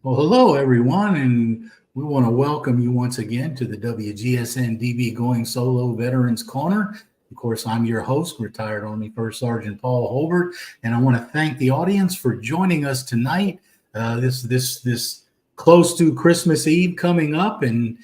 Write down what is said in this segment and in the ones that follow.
Well, hello, everyone, and we want to welcome you once again to the WGSN-DB Going Solo Veterans Corner. Of course, I'm your host, retired Army First Sergeant Paul Holbert, and I want to thank the audience for joining us tonight. This close to Christmas Eve coming up, and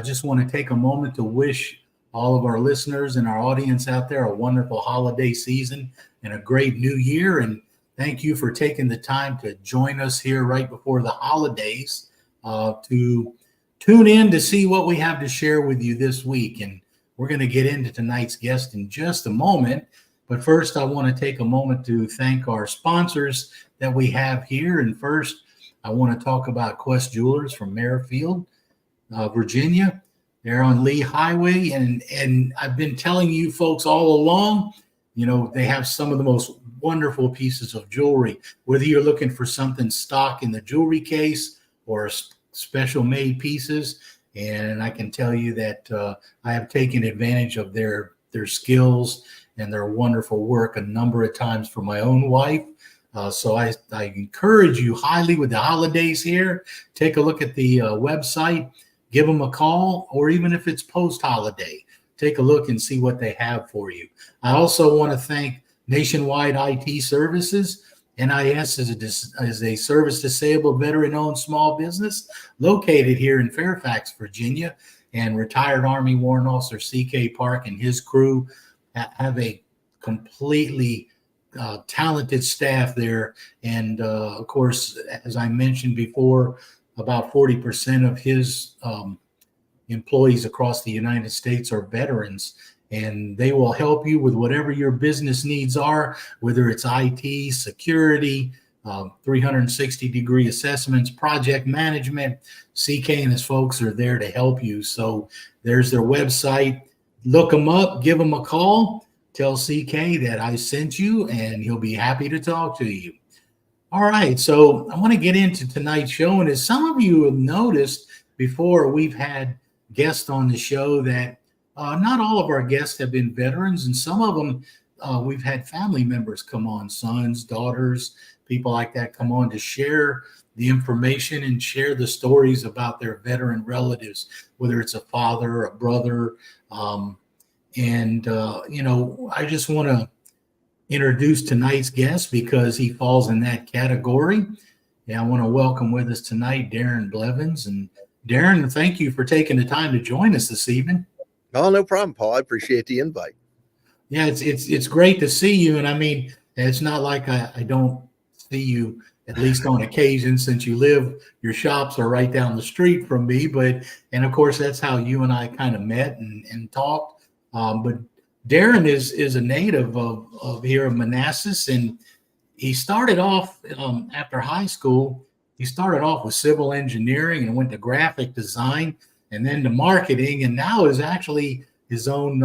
just want to take a moment to wish all of our listeners and our audience out there a wonderful holiday season and a great new year. And thank you for taking the time to join us here right before the holidays to tune in to see what we have to share with you this week. And we're going to get into tonight's guest in just a moment. But first, I want to take a moment to thank our sponsors that we have here. And first, I want to talk about Quest Jewelers from Merrifield, Virginia. They're on Lee Highway. And I've been telling you folks all along, you know, they have some of the most wonderful pieces of jewelry, whether you're looking for something stock in the jewelry case or special made pieces. And I can tell you that I have taken advantage of their skills and their wonderful work a number of times for my own wife. So I encourage you highly with the holidays here. Take a look at the website, give them a call, or even if it's post-holiday, take a look and see what they have for you. I also want to thank Nationwide IT Services. NIS is a service-disabled, veteran-owned small business located here in Fairfax, Virginia. And retired Army Warrant Officer C.K. Park and his crew have a completely talented staff there. And, of course, as I mentioned before, about 40% of his employees across the United States are veterans. And they will help you with whatever your business needs are, whether it's IT, security, 360-degree assessments, project management. CK and his folks are there to help you. So there's their website. Look them up, give them a call, tell CK that I sent you, and he'll be happy to talk to you. All right, so I want to get into tonight's show. And as some of you have noticed before, we've had guests on the show that not all of our guests have been veterans, and some of them we've had family members come on, sons, daughters, people like that come on to share the information and share the stories about their veteran relatives, whether it's a father, a brother. You know, I just want to introduce tonight's guest because he falls in that category. And I want to welcome with us tonight Deron Blevins. And Deron, thank you for taking the time to join us this evening. Oh, no problem, Paul. I appreciate the invite. Yeah, it's great to see you. And I mean, it's not like I don't see you, at least on occasion, since your shops are right down the street from me. And of course, that's how you and I kind of met and talked. But Deron is a native of here in Manassas. And he started off after high school. He started off with civil engineering and went to graphic design and then to marketing, and now is actually his own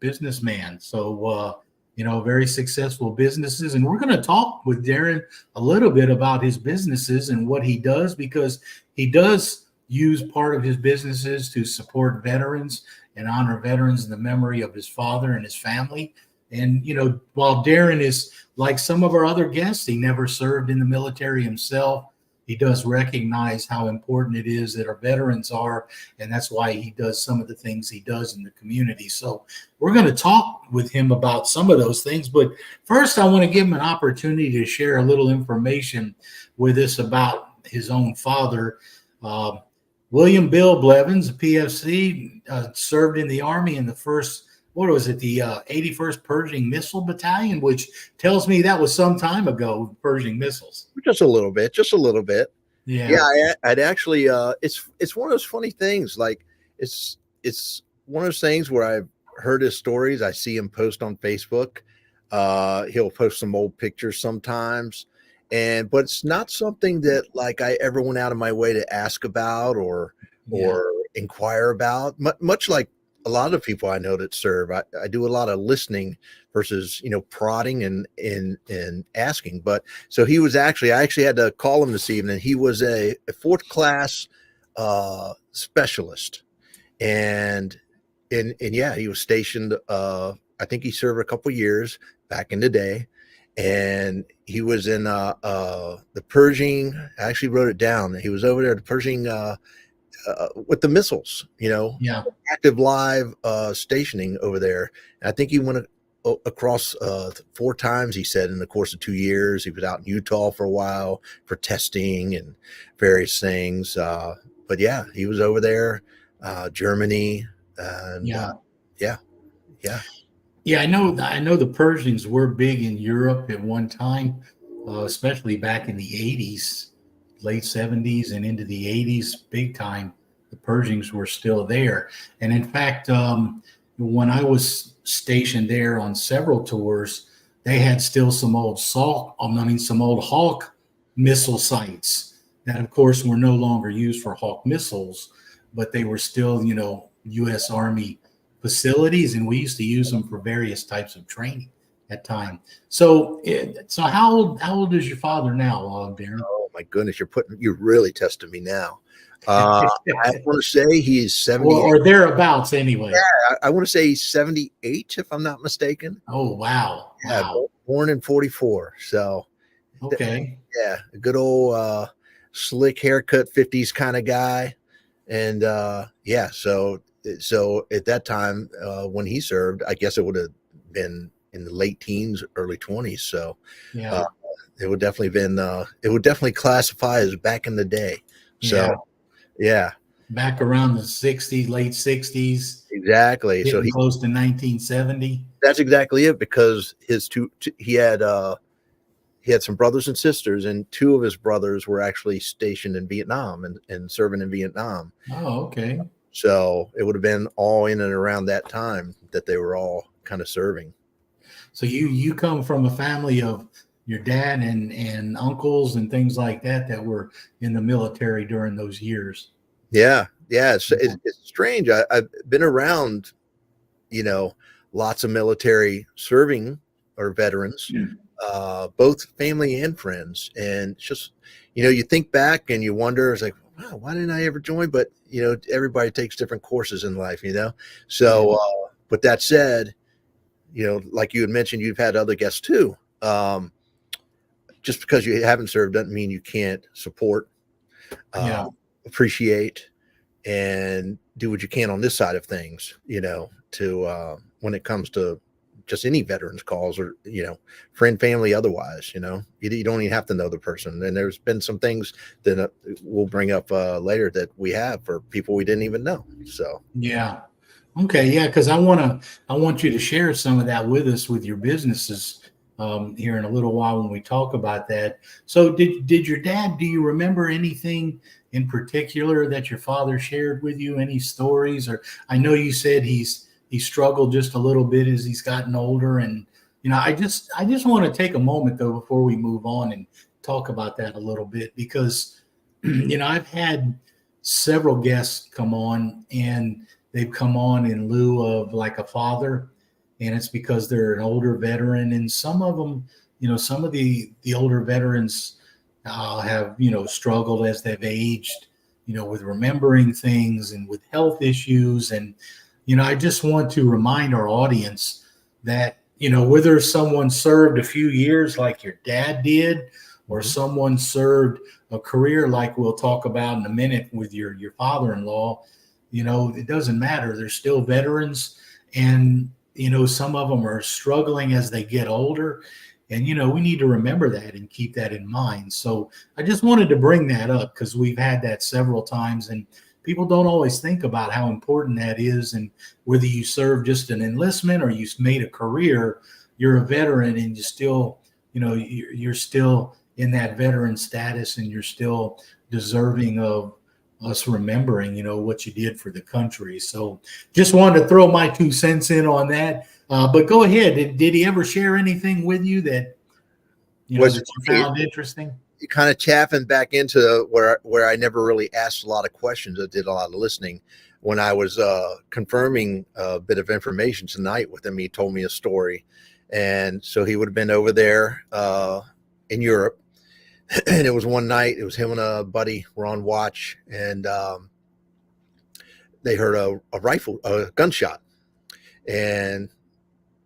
businessman. So, you know, very successful businesses. And we're going to talk with Deron a little bit about his businesses and what he does, because he does use part of his businesses to support veterans and honor veterans in the memory of his father and his family. And, you know, while Deron is like some of our other guests, he never served in the military himself. He does recognize how important it is that our veterans are, and that's why he does some of the things he does in the community. So we're going to talk with him about some of those things. But first, I want to give him an opportunity to share a little information with us about his own father. William Bill Blevins, PFC, served in the Army in the first, what was it, the 81st Pershing Missile Battalion, which tells me that was some time ago, Pershing missiles. Just a little bit. Yeah. I'd actually, it's one of those funny things. Like it's one of those things where I've heard his stories. I see him post on Facebook. He'll post some old pictures sometimes. But it's not something that like I ever went out of my way to ask about or inquire about, much like a lot of people I know that serve. I do a lot of listening versus, you know, prodding and asking. But so he was I actually had to call him this evening. He was a fourth class specialist. And yeah, he was stationed. I think he served a couple years back in the day. and he was in the Pershing. I actually wrote it down. He was over there, the Pershing, with the missiles, Yeah. active live stationing over there. And I think he went across 4 times, he said, in the course of 2 years. He was out in Utah for a while for testing and various things. But yeah, he was over there, Germany, and Yeah. yeah, yeah. Yeah, I know the Persians were big in Europe at one time, especially back in the 80s, late 70s and into the 80s, big time. The Persians were still there. And in fact, when I was stationed there on several tours, they had still some old some old Hawk missile sites that, of course, were no longer used for Hawk missiles, but they were still, U.S. Army facilities, and we used to use them for various types of training at time. So, how old is your father now, Darren? Oh my goodness, you're really testing me now. I want to say he's 78. or thereabouts, anyway. Yeah, I want to say he's 78, if I'm not mistaken. Oh, wow. Yeah, Wow. born in 44. So, Okay. yeah, a good old slick haircut, 50s kind of guy. And yeah, so at that time, when he served, I guess it would have been in the late teens, early 20s. So Yeah. it would definitely classify as back in the day. So yeah. Back around the 60s, late 60s, Exactly. So getting close to 1970. that's exactly it, because he had some brothers and sisters, and 2 of his brothers were actually stationed in Vietnam and serving in Vietnam. Oh, okay. So it would have been all in and around that time that they were all kind of serving. So you come from a family of your dad and uncles and things like that were in the military during those years. Yeah. It's strange. I've been around, lots of military serving or veterans, both family and friends. And it's just, you think back and you wonder, it's like, wow, why didn't I ever join? But, everybody takes different courses in life, So, with that said, like you had mentioned, you've had other guests too. Just because you haven't served doesn't mean you can't support, appreciate, and do what you can on this side of things, to when it comes to just any veterans calls or, friend, family, otherwise, you don't even have to know the person. And there's been some things that we'll bring up later that we have for people we didn't even know. So, yeah. Okay. Yeah. Cause I want you to share some of that with us, with your businesses, here in a little while when we talk about that. So did your dad, do you remember anything in particular that your father shared with you? Any stories? Or I know you said he struggled just a little bit as he's gotten older. And, I just want to take a moment though, before we move on and talk about that a little bit, because, I've had several guests come on, and they've come on in lieu of like a father, and it's because they're an older veteran. And some of them, some of the older veterans have, struggled as they've aged, with remembering things and with health issues. And, I just want to remind our audience that, whether someone served a few years like your dad did, or someone served a career like we'll talk about in a minute with your father-in-law, it doesn't matter. They're still veterans. And, some of them are struggling as they get older. And, we need to remember that and keep that in mind. So I just wanted to bring that up because we've had that several times, and people don't always think about how important that is. And whether you serve just an enlistment or you made a career, you're a veteran, and you still, you're still in that veteran status, and you're still deserving of us remembering, what you did for the country. So just wanted to throw my 2 cents in on that. But go ahead. Did he ever share anything with you that, that you found interesting? Kind of chaffing back into where I never really asked a lot of questions. I did a lot of listening. When I was confirming a bit of information tonight with him, he told me a story. And so he would have been over there in Europe. And it was one night, it was him and a buddy were on watch, and they heard a gunshot, and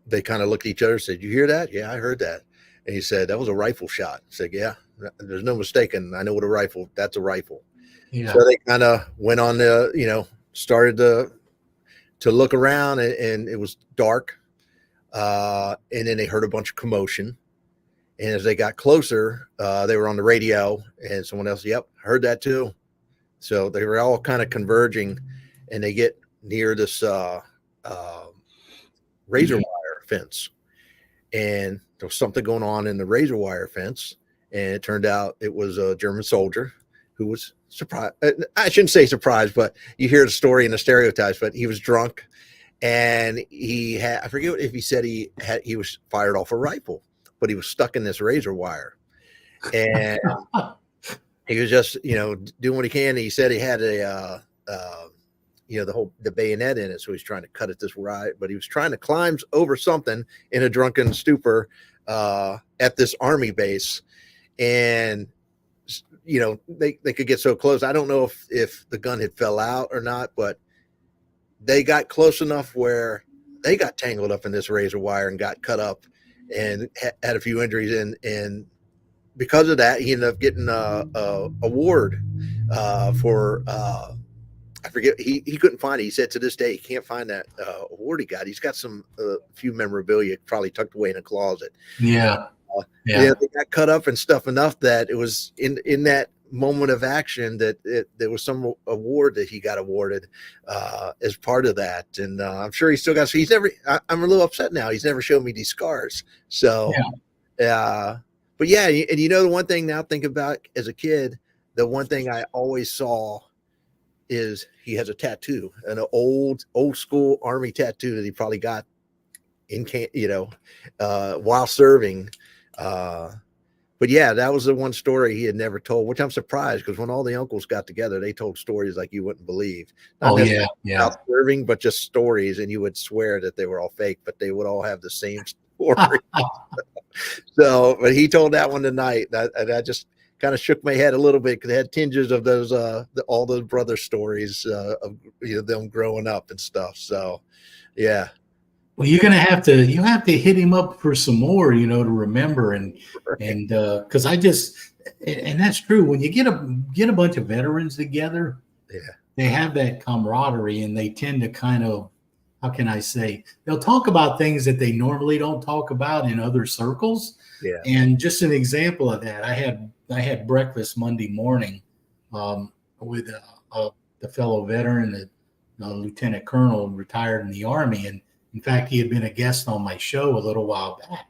they kind of looked at each other and said, "You hear that?" "Yeah, I heard that." And he said, that was a rifle shot. I said, yeah, there's no mistaking. I know what that's a rifle. Yeah. So they kind of went on to, started to look around, and it was dark. And then they heard a bunch of commotion. And as they got closer, they were on the radio, and someone else, yep, heard that too. So they were all kind of converging, and they get near this razor wire fence. And there was something going on in the razor wire fence. And it turned out it was a German soldier who was surprised. I shouldn't say surprised, but you hear the story and the stereotypes, but he was drunk. And he had, I forget if he said he was fired off a rifle, but he was stuck in this razor wire. And he was just, doing what he can. He said he had the bayonet in it. So he's trying to cut it this way, but he was trying to climb over something in a drunken stupor at this army base. And, they could get so close. I don't know if the gun had fell out or not, but they got close enough where they got tangled up in this razor wire and got cut up and had a few injuries. And because of that, he ended up getting a award for I forget. He couldn't find it. He said to this day he can't find that award he got. He's got some few memorabilia probably tucked away in a closet. Yeah. They got cut up and stuff enough that it was in that moment of action that there was some award that he got awarded as part of that. And I'm sure he still got. So he's never. I'm a little upset now. He's never showed me these scars. So, but yeah, and the one thing now think about as a kid, the one thing I always saw is he has a tattoo, an old school army tattoo that he probably got in while serving. But yeah, that was the one story he had never told, which I'm surprised, because when all the uncles got together, they told stories like you wouldn't believe. Not about serving, but just stories, and you would swear that they were all fake, but they would all have the same story. So, but he told that one tonight, and I just kind of shook my head a little bit, because it had tinges of those all those brother stories of them growing up and stuff. So, yeah. Well, you have to hit him up for some more, to remember, and because and that's true. When you get a bunch of veterans together, they have that camaraderie, and they tend to kind of, how can I say, they'll talk about things that they normally don't talk about in other circles. Yeah. And just an example of that, I had breakfast Monday morning with the fellow veteran, the lieutenant colonel, retired in the Army, and in fact, he had been a guest on my show a little while back,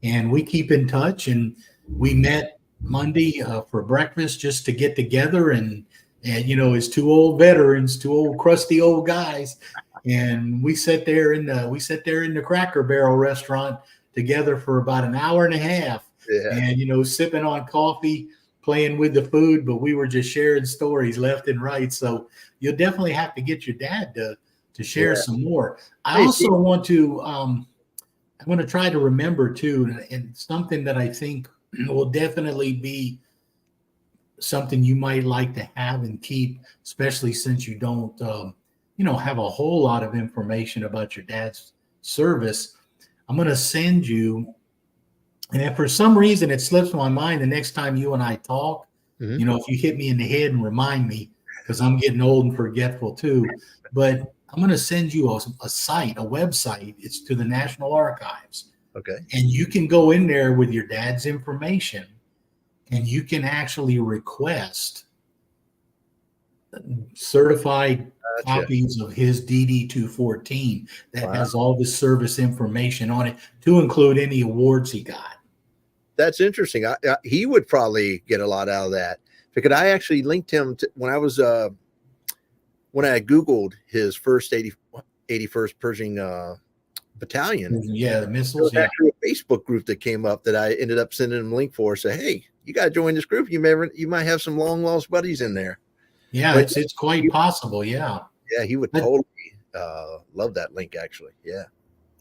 and we keep in touch. And we met Monday for breakfast just to get together, and as two old veterans, two old crusty old guys, and we sat there in the Cracker Barrel restaurant together for about an hour and a half, and sipping on coffee, playing with the food, but we were just sharing stories left and right. So you'll definitely have to get your dad to share some more. I also want to I'm going to try to remember too, and something that I think will definitely be something you might like to have and keep, especially since you don't have a whole lot of information about your dad's service. I'm going to send you, and if for some reason it slips my mind the next time you and I talk, if you hit me in the head and remind me, because I'm getting old and forgetful too, but I'm going to send you a website. It's to the National Archives. Okay. And you can go in there with your dad's information, and you can actually request certified copies of his DD-214 that has all the service information on it, to include any awards he got. That's interesting. He would probably get a lot out of that, because I actually linked him to when I Googled his first 81st Pershing Battalion. Yeah, the missiles. There was actually a Facebook group that came up that I ended up sending him a link for. Say, hey, you got to join this group. You might have some long lost buddies in there. Yeah, but it's quite possible. Yeah. Yeah, he would totally love that link, actually. Yeah.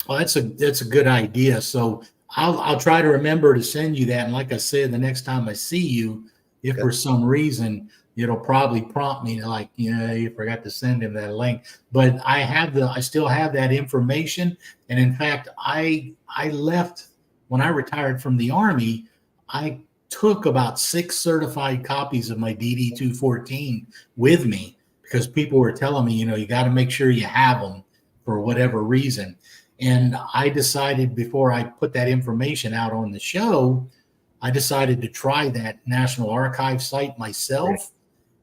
Well, that's a good idea. So I'll try to remember to send you that. And like I said, the next time I see you, if for some reason it'll probably prompt me to, like, you forgot to send him that link. But I still have that information. And in fact, I left when I retired from the Army, I took about 6 certified copies of my DD-214 with me because people were telling me, you got to make sure you have them for whatever reason. And I decided before I put that information out on the show, I decided to try that National Archive site myself.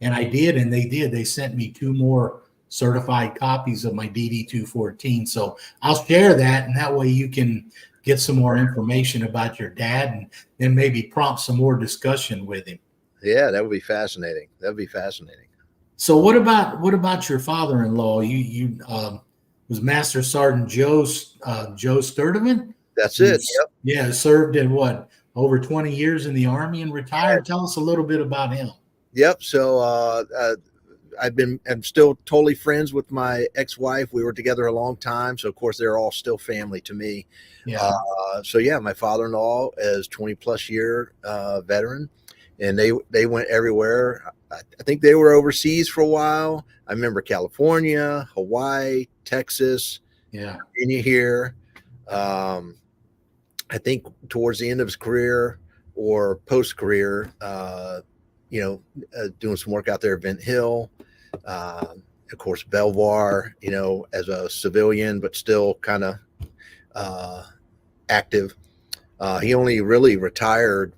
And I did, and they did. They sent me 2 more certified copies of my DD-214. So I'll share that, and that way you can get some more information about your dad and then maybe prompt some more discussion with him. Yeah, that would be fascinating. That would be fascinating. So what about your father-in-law? You was Master Sergeant Joe Sturdivant? That's it. Yep. Yeah, served in what, over 20 years in the Army and retired. Tell us a little bit about him. Yep. So I'm still totally friends with my ex-wife. We were together a long time. So of course they're all still family to me. Yeah. So yeah, my father-in-law is 20 plus year veteran, and they went everywhere. I think they were overseas for a while. I remember California, Hawaii, Texas, Virginia here. I think towards the end of his career or post-career, doing some work out there at Vint Hill, of course, Belvoir, as a civilian, but still kind of active. He only really retired.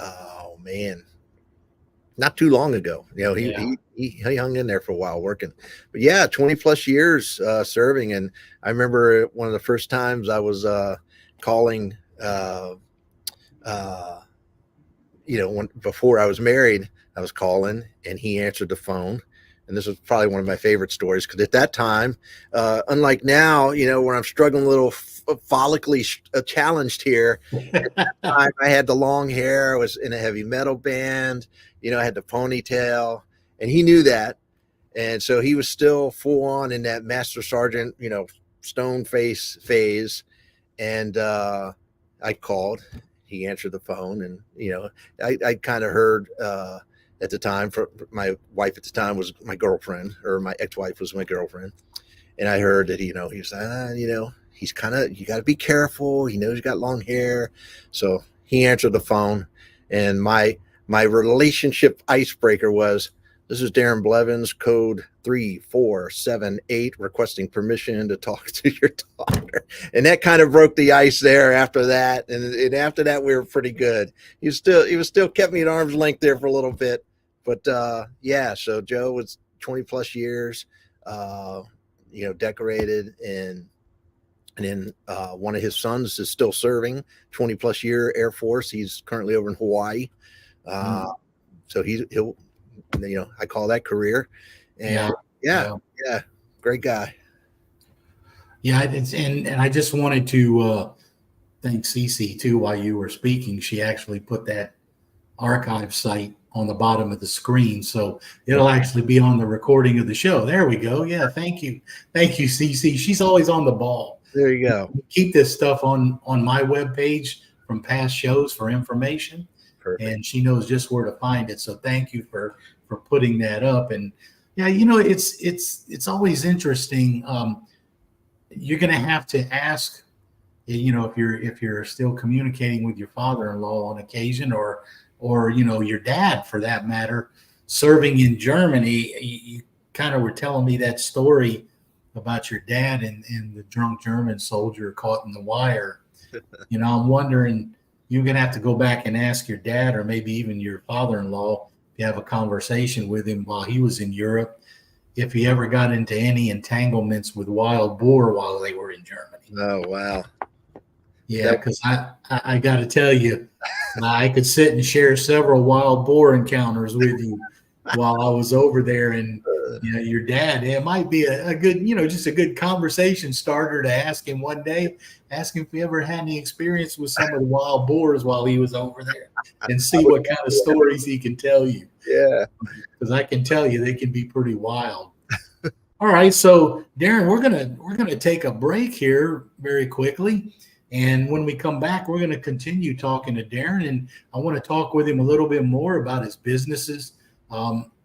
Oh man, not too long ago. He hung in there for a while working, but yeah, 20 plus years serving. And I remember one of the first times I was calling, before I was married, I was calling and he answered the phone. And this was probably one of my favorite stories because at that time, unlike now, when I'm struggling a little follically challenged here, at that time I had the long hair, I was in a heavy metal band, I had the ponytail, and he knew that. And so he was still full on in that Master Sergeant, stone face phase. And I called, he answered the phone, and, I kind of heard at the time, for my wife at the time was my girlfriend, or my ex-wife was my girlfriend. And I heard that, he was like, he's kind of, you got to be careful. He knows you got long hair. So he answered the phone, and my relationship icebreaker was, "This is Deron Blevins, code 3478, requesting permission to talk to your daughter." And that kind of broke the ice there after that. And after that, we were pretty good. He was still kept me at arm's length there for a little bit. But so Joe was 20 plus years, decorated, and then one of his sons is still serving, 20 plus year Air Force. He's currently over in Hawaii. So he'll, I call that career. And yeah, great guy. Yeah. And I just wanted to thank Cece too, while you were speaking. She actually put that archive site on the bottom of the screen. So it'll actually be on the recording of the show. There we go. Yeah. Thank you. Thank you, Cece. She's always on the ball. There you go. Keep this stuff on my webpage from past shows for information. Perfect. And she knows just where to find it. So thank you for putting that up. And yeah, it's always interesting. You're going to have to ask, if you're still communicating with your father-in-law on occasion, or your dad for that matter, serving in Germany. You kind of were telling me that story about your dad and the drunk German soldier caught in the wire. I'm wondering, you're going to have to go back and ask your dad, or maybe even your father-in-law, if you have a conversation with him while he was in Europe, if he ever got into any entanglements with wild boar while they were in Germany. Oh, wow. Yeah, because I got to tell you, I could sit and share several wild boar encounters with you while I was over there. And your dad, it might be a good, just a good conversation starter to ask him one day. Ask him if he ever had any experience with some of the wild boars while he was over there, and see what kind of stories he can tell you. Yeah, because I can tell you they can be pretty wild. All right, so Deron, we're gonna take a break here very quickly. And when we come back, we're going to continue talking to Deron, and I want to talk with him a little bit more about his businesses.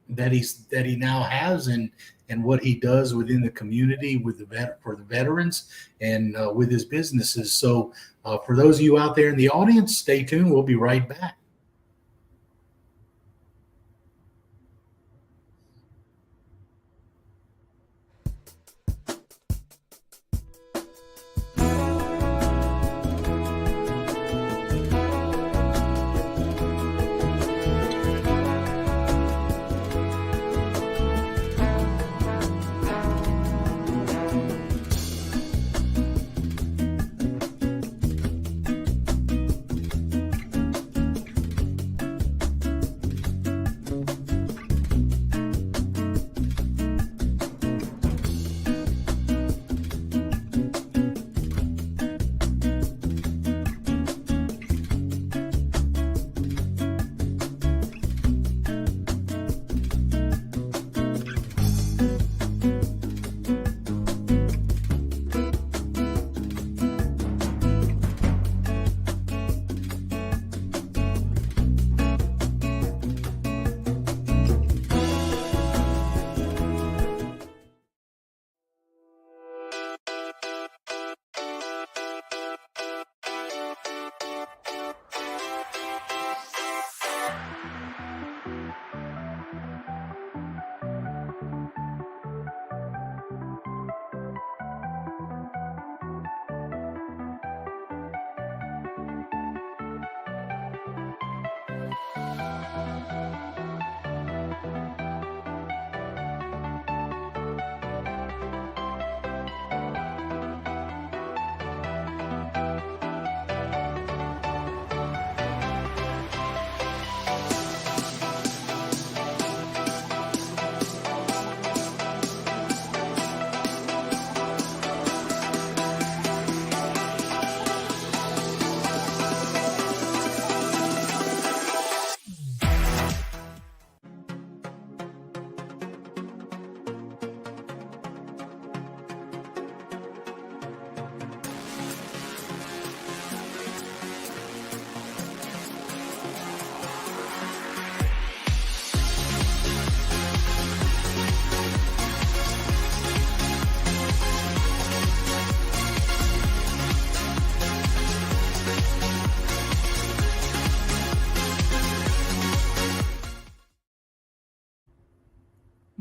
that he now has, and what he does within the community with for the veterans and with his businesses. So for those of you out there in the audience, stay tuned. We'll be right back.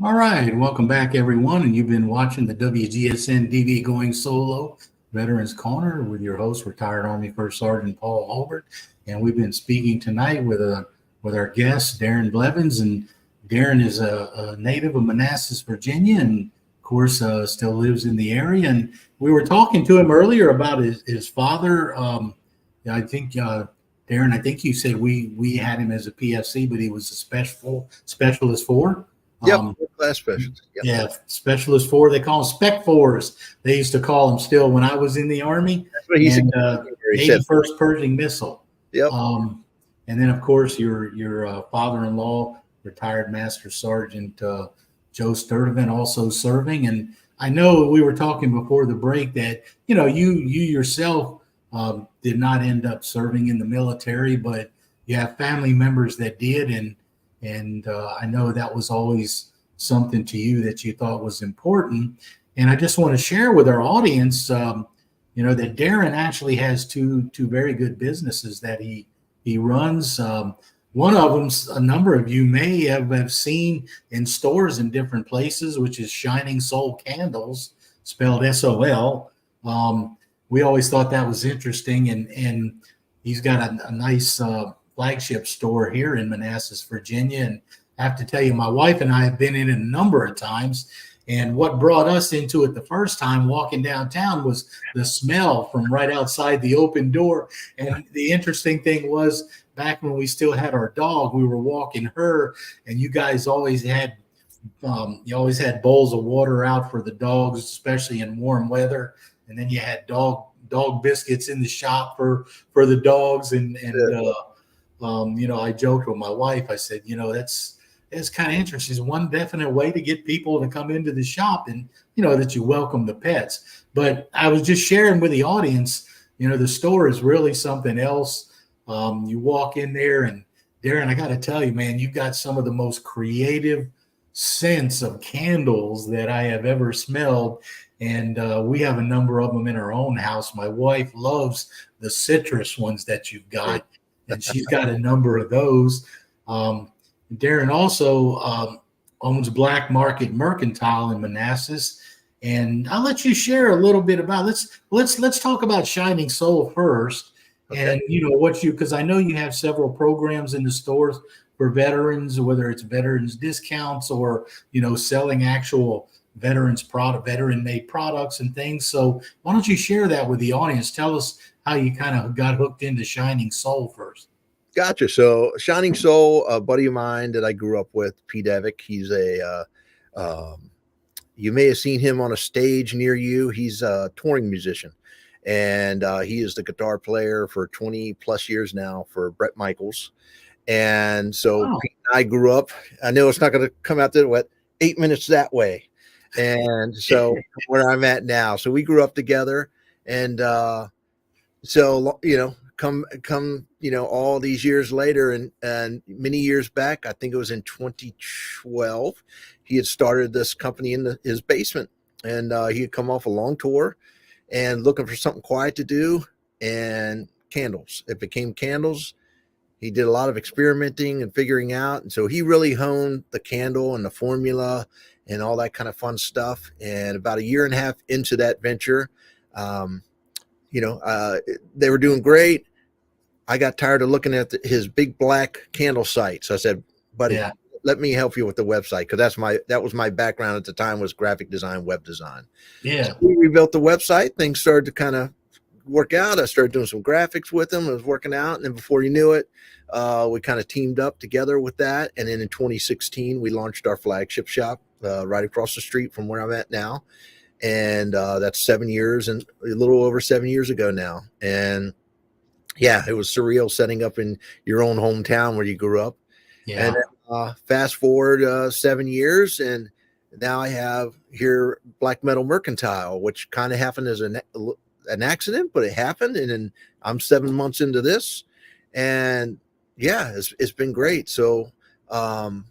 All right, welcome back, everyone. And you've been watching the WGSN-DB Going Solo Veterans Corner with your host, retired Army First Sergeant Paul Holbert. And we've been speaking tonight with our guest, Deron Blevins. And Deron is a native of Manassas, Virginia, and of course still lives in the area. And we were talking to him earlier about his father. I think Deron, I think you said we had him as a PFC, but he was a specialist 4. Yep, class specialist. Yep. Yeah, specialist 4. They call them spec 4s. They used to call them still when I was in the Army. That's what he said. 81st Pershing Missile. Yep. And then of course your father-in-law, retired Master Sergeant Joe Sturdivant, also serving. And I know we were talking before the break that you yourself did not end up serving in the military, but you have family members that did, and I know that was always something to you that you thought was important. And I just want to share with our audience, that Deron actually has two very good businesses that he runs. One of them, a number of you may have seen in stores in different places, which is Shining Soul Candles, spelled SOL. We always thought that was interesting, and he's got a nice flagship store here in Manassas, Virginia. And I have to tell you, my wife and I have been in it a number of times. And what brought us into it the first time walking downtown was the smell from right outside the open door. And the interesting thing was, back when we still had our dog, we were walking her, and you guys always had bowls of water out for the dogs, especially in warm weather. And then you had dog biscuits in the shop for the dogs. I joked with my wife. I said, that's kind of interesting. It's one definite way to get people to come into the shop, and that you welcome the pets. But I was just sharing with the audience, the store is really something else. You walk in there, and Deron, I got to tell you, man, you've got some of the most creative scents of candles that I have ever smelled. And we have a number of them in our own house. My wife loves the citrus ones that you've got, and she's got a number of those. Deron also owns Black Market Mercantile in Manassas. And I'll let you share a little bit about let's talk about Shining Soul first. Okay. And what because I know you have several programs in the stores for veterans, whether it's veterans discounts or selling actual veteran made products and things. So why don't you share that with the audience? Tell us how you kind of got hooked into Shining Soul first. Gotcha. So Shining Soul, a buddy of mine that I grew up with, P. Devick, he's you may have seen him on a stage near you. He's a touring musician, and he is the guitar player for 20 plus years now for Bret Michaels. And so Wow. Pete and I grew up. I know it's not going to come out to 8 minutes that way. And so where I'm at now, so we grew up together, and so come all these years later, and many years back, I think it was in 2012, he had started this company in his basement, and he had come off a long tour and looking for something quiet to do, and candles. It became candles. He did a lot of experimenting and figuring out, and so he really honed the candle and the formula and all that kind of fun stuff. And about a year and a half into that venture, they were doing great. I got tired of looking at his big black candle site. So I said, buddy, let me help you with the website. Because that was my background at the time, was graphic design, web design. Yeah. So we rebuilt the website. Things started to kind of work out. I started doing some graphics with him. It was working out. And then before you knew it, we kind of teamed up together with that. And then in 2016, we launched our flagship shop right across the street from where I'm at now. And that's 7 years and a little over 7 years ago now. And yeah, it was surreal setting up in your own hometown where you grew up. Yeah. And then, fast forward 7 years, and now I have here Black Metal Mercantile, which kind of happened as an accident, but it happened. And then I'm 7 months into this, and yeah, it's been great. So in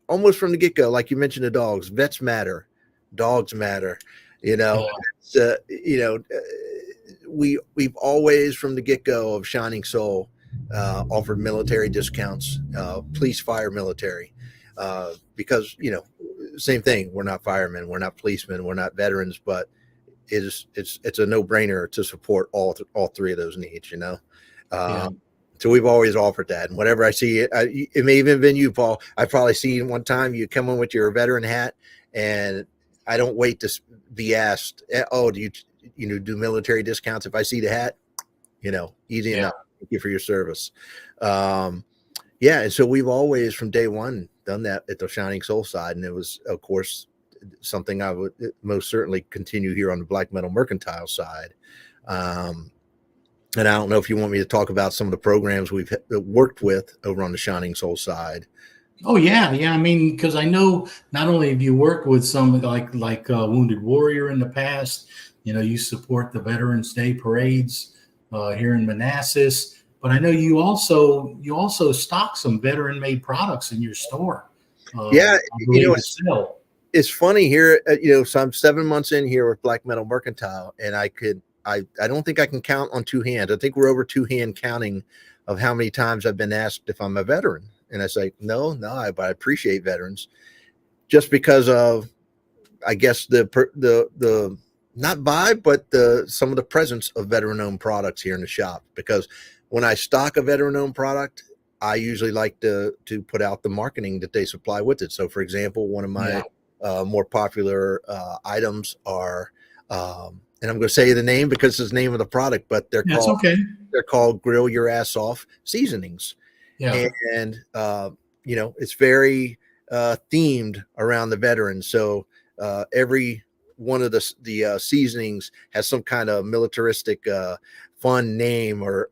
almost from the get-go, like you mentioned, the dogs, vets matter, dogs matter, we've always from the get-go of Shining Soul offered military discounts, police, fire, military, because same thing, we're not firemen, we're not policemen, we're not veterans, but it's a no-brainer to support all three of those needs. So we've always offered that. And whatever I see, it may even been you, Paul. I've probably seen one time you come in with your veteran hat, and I don't wait to be asked, oh, do you do military discounts? If I see the hat, easy enough. Thank you for your service. And so we've always from day one done that at the Shining Soul side. And it was, of course, something I would most certainly continue here on the Black Metal Mercantile side. And I don't know if you want me to talk about some of the programs we've worked with over on the Shining Soul side. Oh yeah. I mean, because I know not only have you worked with some like Wounded Warrior in the past, you support the Veterans Day parades here in Manassas, but I know you also stock some veteran-made products in your store. It's funny here. So I'm 7 months in here with Black Metal Mercantile, and I don't think I can count on two hands. I think we're over two-hand counting of how many times I've been asked if I'm a veteran. And I say, no, but I appreciate veterans, just because of, I guess, the not vibe, but some of the presence of veteran-owned products here in the shop. Because when I stock a veteran-owned product, I usually like to put out the marketing that they supply with it. So, for example, one of my more popular items are, and I'm going to say the name because it's the name of the product, but they're called Grill Your Ass Off seasonings. Yeah. And it's very themed around the veterans. So every one of the seasonings has some kind of militaristic fun name or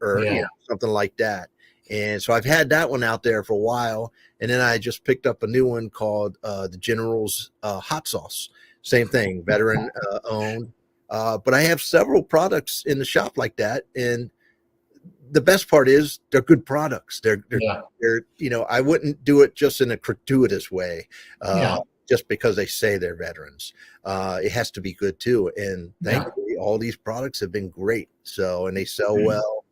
something like that. And so I've had that one out there for a while. And then I just picked up a new one called the General's Hot Sauce. Same thing, veteran owned. But I have several products in the shop like that. And the best part is they're good products. They're I wouldn't do it just in a gratuitous way, just because they say they're veterans. It has to be good too. And thankfully, all these products have been great. So, and they sell well.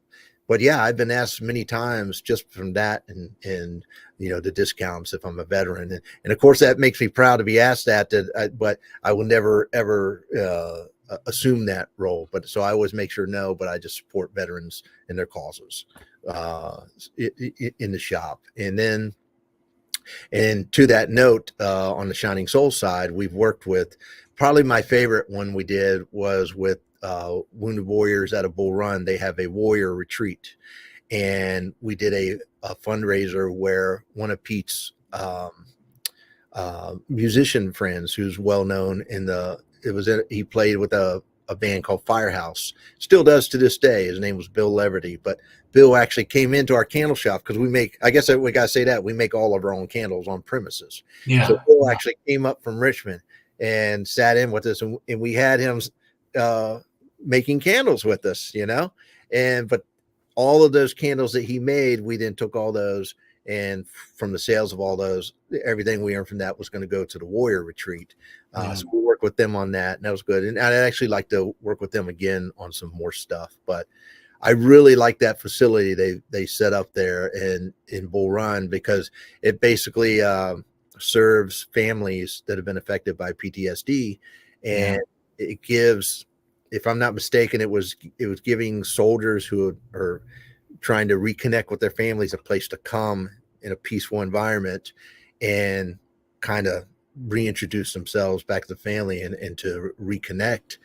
But yeah, I've been asked many times just from that and the discounts if I'm a veteran. And of course, that makes me proud to be asked that, but I will never, ever assume that role. But so I always make sure but I just support veterans and their causes in the shop. And to that note, on the Shining Soul side, we've worked with, probably my favorite one we did was with Wounded Warriors at a Bull Run. They have a warrior retreat, and we did a fundraiser where one of Pete's musician friends, who's well known he played with a band called Firehouse, still does to this day. His name was Bill Leverty, but Bill actually came into our candle shop because I guess we got to say that we make all of our own candles on premises. So Bill actually came up from Richmond and sat in with us, and we had him making candles with us, but all of those candles that he made, we then took all those, and from the sales of all those, everything we earned from that was going to go to the warrior retreat. So we worked with them on that, and that was good. And I'd actually like to work with them again on some more stuff, but I really like that facility they set up there in Bull Run, because it basically serves families that have been affected by PTSD, and it gives, if I'm not mistaken, it was giving soldiers who are trying to reconnect with their families a place to come in a peaceful environment and kind of reintroduce themselves back to the family and to reconnect,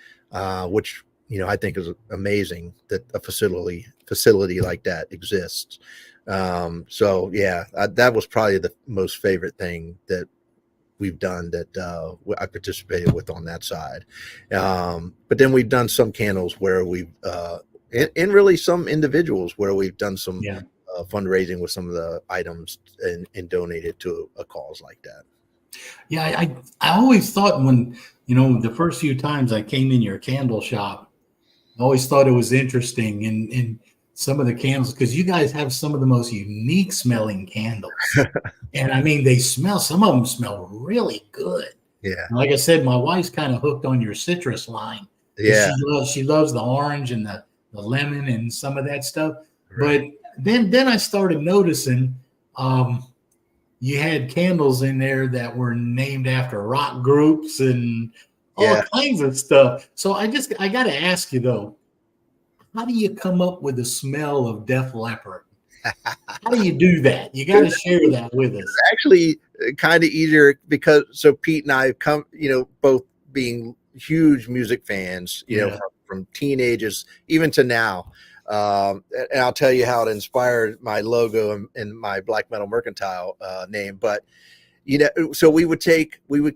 which I think is amazing that a facility like that exists. So yeah, that was probably the most favorite thing that we've done that I participated with on that side. But then we've done some candles where we've and really some individuals where we've done some fundraising with some of the items and donated to a cause like that. Yeah, I always thought when, the first few times I came in your candle shop, I always thought it was interesting in some of the candles, because you guys have some of the most unique smelling candles. And I mean, some of them smell really good. Yeah. And like I said, my wife's kind of hooked on your citrus line. Yeah. She loves the orange and the lemon and some of that stuff. Right. But then I started noticing you had candles in there that were named after rock groups and all kinds of stuff. So I got to ask you though, how do you come up with the smell of Def Leppard? How do you do that? You got to share that with us. It's actually kind of easier because Pete and I have come, both being huge music fans, from teenagers even to now. And I'll tell you how it inspired my logo and my Black Metal Mercantile name. But, so we would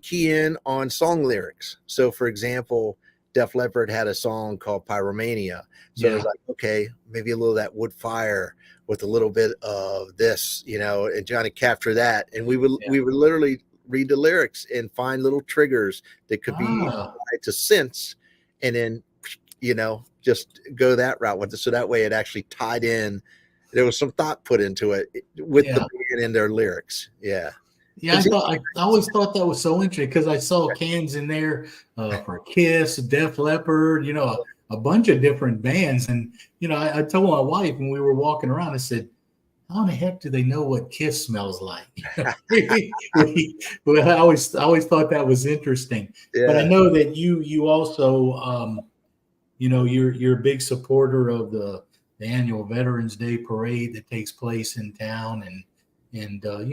key in on song lyrics. So for example, Def Leppard had a song called Pyromania. So it was like, okay, maybe a little of that wood fire with a little bit of this, and trying to capture that. And we would literally read the lyrics and find little triggers that could be applied to synths, and then, just go that route with it. So that way it actually tied in. There was some thought put into it with the band and their lyrics. Yeah. Yeah, I always thought that was so interesting, because I saw cans in there for Kiss, Def Leppard, a bunch of different bands. And, I told my wife when we were walking around, I said, how in the heck do they know what Kiss smells like? Well, I always thought that was interesting. Yeah. But I know that you also, you're a big supporter of the annual Veterans Day parade that takes place in town, and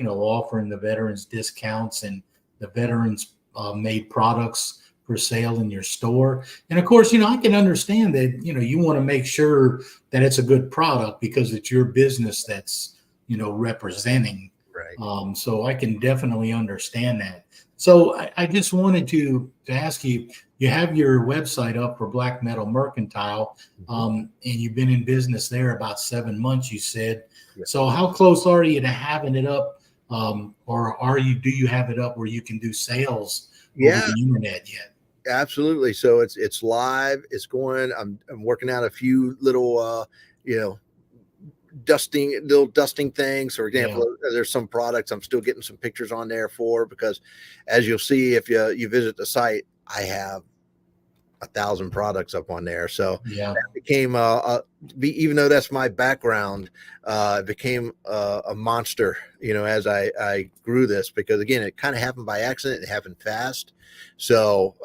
offering the veterans discounts and the veterans made products for sale in your store. And of course, I can understand that, you want to make sure that it's a good product because it's your business that's, representing. Right. So I can definitely understand that. So I just wanted to ask you, you have your website up for Black Metal Mercantile, and you've been in business there about 7 months, you said. Yeah. So how close are you to having it up? Or do you have it up where you can do sales over the internet yet? Absolutely. So it's live. It's going. I'm working out a few little little dusting things. For example, there's some products I'm still getting some pictures on there for, because as you'll see, if you visit the site, I have 1,000 products up on there. So that became even though that's my background, it became a monster, as I grew this, because again, it kind of happened by accident. It happened fast. So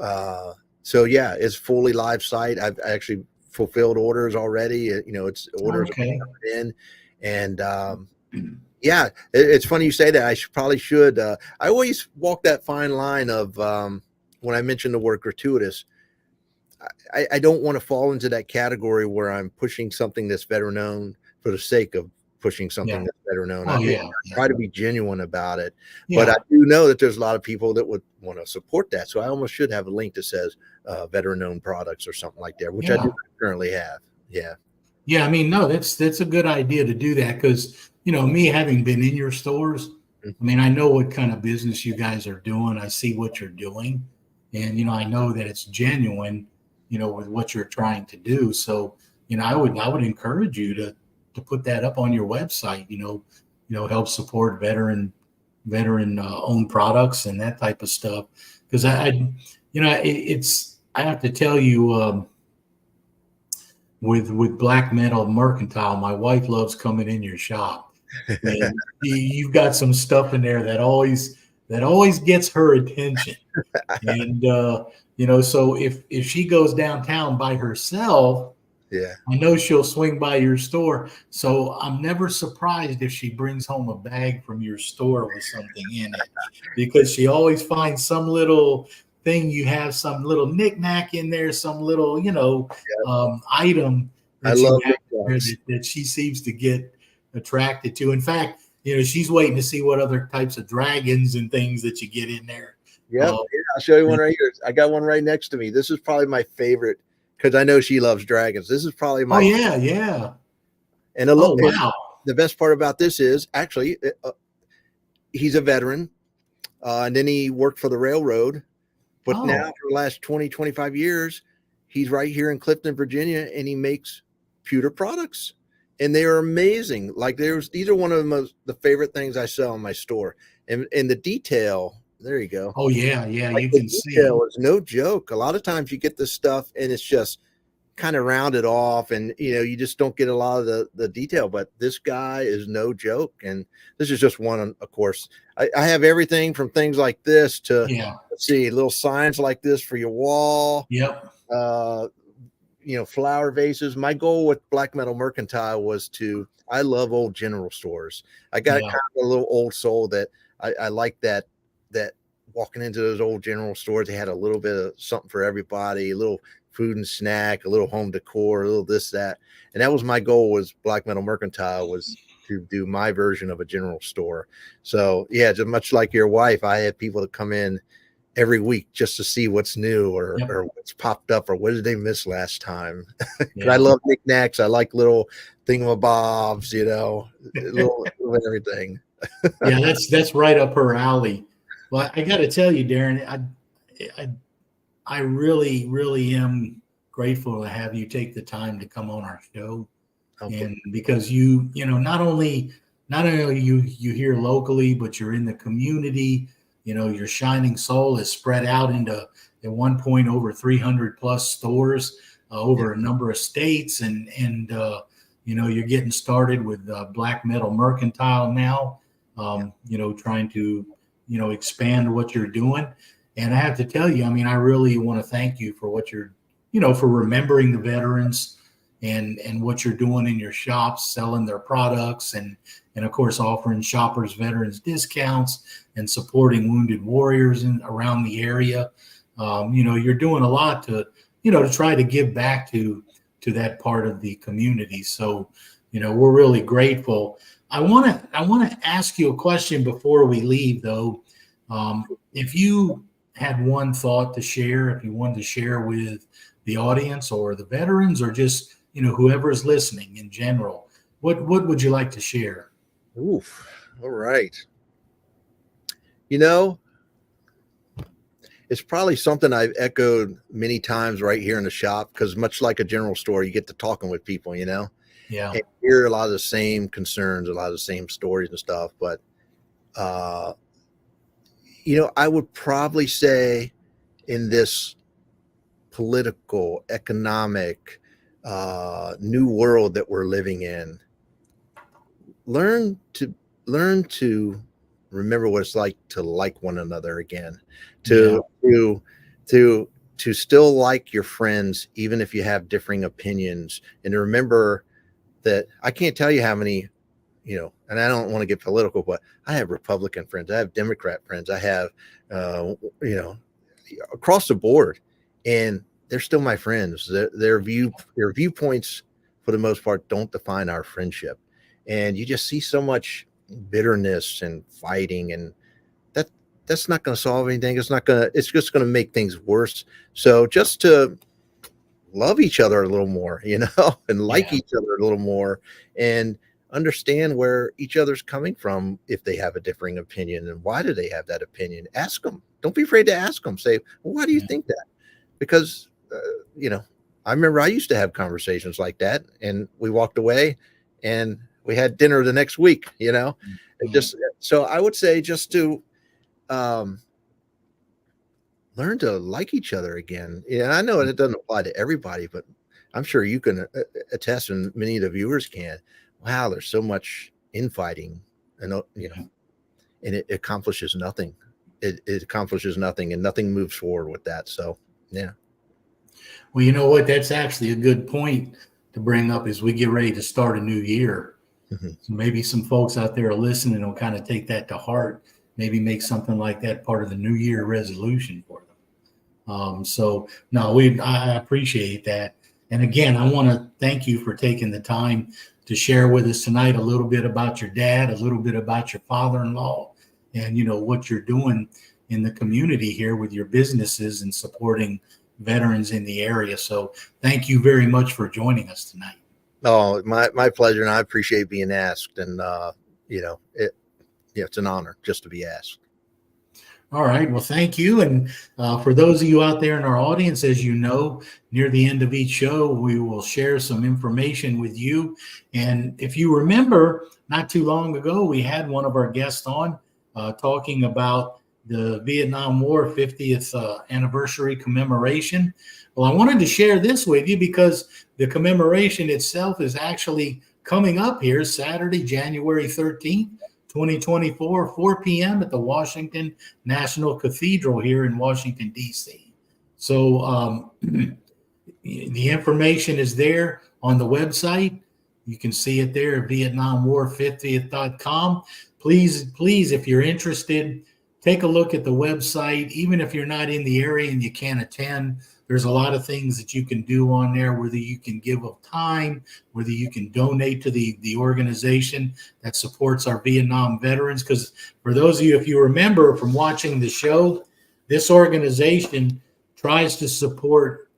yeah, it's fully live site. I've actually fulfilled orders already. It's orders coming in, and yeah, it's funny you say that. I probably should. I always walk that fine line of when I mention the word gratuitous. I don't want to fall into that category where I'm pushing something that's veteran owned for the sake of pushing something that's veteran owned. I try to be genuine about it, but I do know that there's a lot of people that would want to support that. So I almost should have a link that says veteran owned products or something like that, which I do currently have. Yeah. I mean, no, that's a good idea to do that, because, me having been in your stores, I mean, I know what kind of business you guys are doing. I see what you're doing, and, I know that it's genuine, with what you're trying to do. So, I would encourage you to put that up on your website, help support veteran owned products and that type of stuff. Because I have to tell you, with Black Metal Mercantile, my wife loves coming in your shop. And you've got some stuff in there that always gets her attention. And so if she goes downtown by herself, I know she'll swing by your store. So I'm never surprised if she brings home a bag from your store with something in it, because she always finds some little thing. You have some little knickknack in there, some little, item that you have there that she seems to get attracted to. In fact, she's waiting to see what other types of dragons and things that you get in there. I'll show you one right here. I got one right next to me. This is probably my favorite, because I know she loves dragons. This is probably my And the best part about this is actually he's a veteran, and then he worked for the railroad, but now for the last 20, 25 years, he's right here in Clifton, Virginia, and he makes pewter products, and they are amazing. Like these are one of the favorite things I sell in my store, and the detail. There you go. Like you can see it. It's no joke. A lot of times you get this stuff and it's just kind of rounded off, and you just don't get a lot of the detail. But this guy is no joke, and this is just one. Of course, I have everything from things like this to let's see, little signs like this for your wall. Flower vases. My goal with Black Metal Mercantile was I love old general stores. I got kind of a little old soul that I like that walking into those old general stores, they had a little bit of something for everybody, a little food and snack, a little home decor, a little this, that. And that was my goal, was Black Metal Mercantile, was to do my version of a general store. So just much like your wife, I have people that come in every week just to see what's new or what's popped up or what did they miss last time. I love knickknacks. I like little thingamabobs, little everything. That's right up her alley. Well, I got to tell you, Deron, I really, really am grateful to have you take the time to come on our show, and because not only you here locally, but you're in the community. Your shining soul is spread out into at one point over 300 plus stores over a number of states, and you're getting started with Black Metal Mercantile now. Trying to expand what you're doing. And I have to tell you, I mean, I really want to thank you for what you're, for remembering the veterans and what you're doing in your shops, selling their products, and of course, offering shoppers veterans discounts and supporting wounded warriors around the area. You're doing a lot to try to give back to that part of the community. So, we're really grateful. I want to ask you a question before we leave, though. If you had one thought to share, if you wanted to share with the audience or the veterans, or just whoever is listening in general, what would you like to share? Oof. All right. It's probably something I've echoed many times right here in the shop, because much like a general store, you get to talking with people, Yeah. and hear a lot of the same concerns, a lot of the same stories and stuff. But, I would probably say in this political, economic, new world that we're living in, learn to remember what it's like to like one another again, to still like your friends even if you have differing opinions, and to remember that I can't tell you how many, and I don't want to get political, but I have Republican friends, I have Democrat friends, I have across the board, and they're still my friends. Their viewpoints for the most part don't define our friendship. And you just see so much bitterness and fighting, and that's not going to solve anything. It's just going to make things worse. So just to love each other a little more, and like each other a little more, and understand where each other's coming from if they have a differing opinion, and why do they have that opinion. Ask them. Don't be afraid to ask them. Say, well, why do you think that? Because, I remember I used to have conversations like that, and we walked away and we had dinner the next week, so I would say just to learn to like each other again. And I know it doesn't apply to everybody, but I'm sure you can attest, and many of the viewers can. Wow, there's so much infighting, and and it accomplishes nothing. It accomplishes nothing, and nothing moves forward with that. So, yeah. Well, you know what? That's actually a good point to bring up as we get ready to start a new year. Mm-hmm. So maybe some folks out there are listening will kind of take that to heart, maybe make something like that part of the New Year resolution for them. I appreciate that. And again, I want to thank you for taking the time to share with us tonight a little bit about your dad, a little bit about your father-in-law, and what you're doing in the community here with your businesses and supporting veterans in the area. So thank you very much for joining us tonight. Oh, my pleasure. And I appreciate being asked. And, it's an honor just to be asked. All right. Well, thank you. And for those of you out there in our audience, as you know, near the end of each show, we will share some information with you. And if you remember, not too long ago, we had one of our guests on talking about the Vietnam War 50th anniversary commemoration. Well, I wanted to share this with you because the commemoration itself is actually coming up here Saturday, January 13th, 2024, 4 p.m. at the Washington National Cathedral here in Washington, D.C. So the information is there on the website. You can see it there at VietnamWar50th.com. Please, if you're interested, take a look at the website. Even if you're not in the area and you can't attend, there's a lot of things that you can do on there, whether you can give of time, whether you can donate to the organization that supports our Vietnam veterans. Because for those of you, if you remember from watching the show, this organization tries to support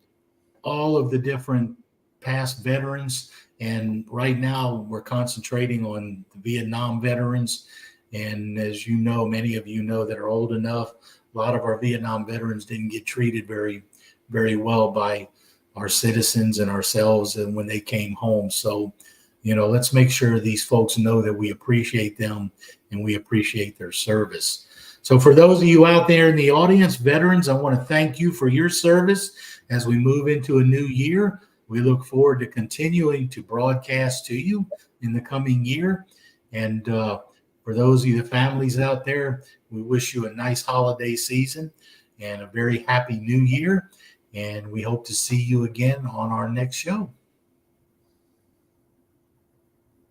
all of the different past veterans. And right now we're concentrating on the Vietnam veterans. And as you know, many of you know that are old enough, a lot of our Vietnam veterans didn't get treated very, very well by our citizens and ourselves and when they came home. So, let's make sure these folks know that we appreciate them and we appreciate their service. So for those of you out there in the audience, veterans, I want to thank you for your service as we move into a new year. We look forward to continuing to broadcast to you in the coming year. And for those of you, the families out there, we wish you a nice holiday season and a very happy new year. And we hope to see you again on our next show.